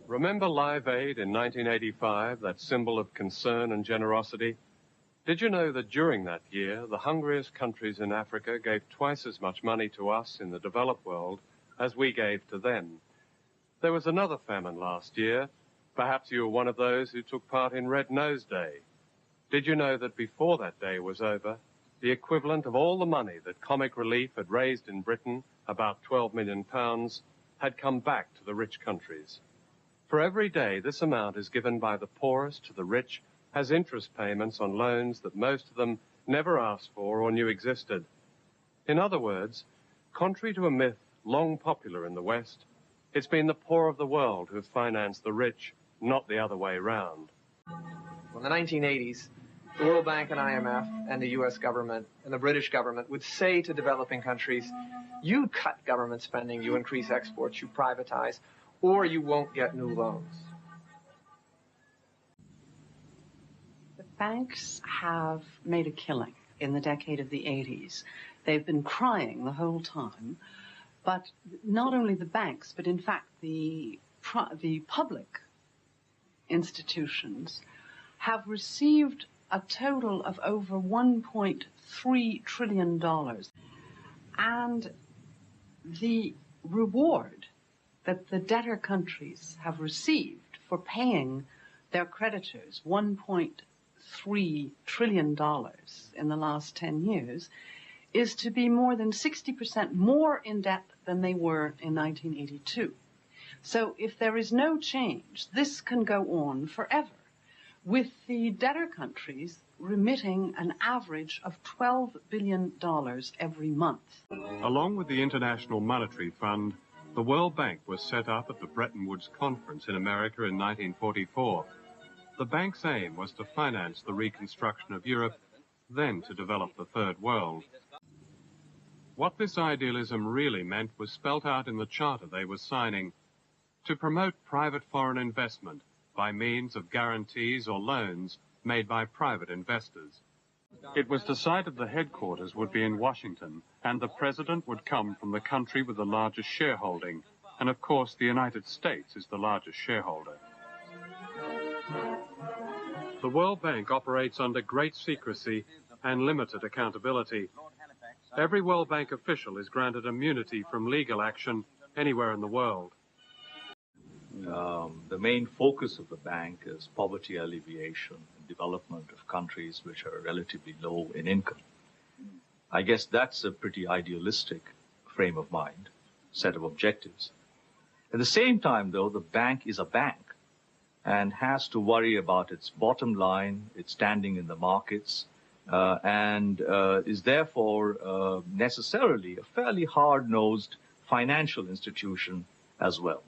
Remember Live Aid in 1985, that symbol of concern and generosity? Did you know that during that year, the hungriest countries in Africa gave twice as much money to us in the developed world as we gave to them? There was another famine last year. Perhaps you were one of those who took part in Red Nose Day. Did you know that before that day was over, the equivalent of all the money that Comic Relief had raised in Britain, about £12 million, had come back to the rich countries? For every day this amount is given by the poorest to the rich has interest payments on loans that most of them never asked for or knew existed. In other words, contrary to a myth long popular in the West, it's been the poor of the world who've financed the rich, not the other way round. In the 1980s, the World Bank and IMF and the US government and the British government would say to developing countries, you cut government spending, you increase exports, you privatize, or you won't get new loans. The banks have made a killing in the decade of the 80s. They've been crying the whole time, but not only the banks, but in fact the public institutions have received a total of over $1.3 trillion. And the reward that the debtor countries have received for paying their creditors $1.3 trillion in the last 10 years is to be more than 60% more in debt than they were in 1982. So if there is no change, this can go on forever, with the debtor countries remitting an average of $12 billion every month. Along with the International Monetary Fund, the World Bank was set up at the Bretton Woods Conference in America in 1944. The bank's aim was to finance the reconstruction of Europe, then to develop the Third World. What this idealism really meant was spelt out in the charter they were signing: to promote private foreign investment by means of guarantees or loans made by private investors. It was decided the headquarters would be in Washington, and the president would come from the country with the largest shareholding. And of course, the United States is the largest shareholder. The World Bank operates under great secrecy and limited accountability. Every World Bank official is granted immunity from legal action anywhere in the world. The main focus of the bank is poverty alleviation and development of countries which are relatively low in income. I guess that's a pretty idealistic frame of mind, set of objectives. At the same time, though, the bank is a bank and has to worry about its bottom line, its standing in the markets, and is therefore necessarily a fairly hard-nosed financial institution as well.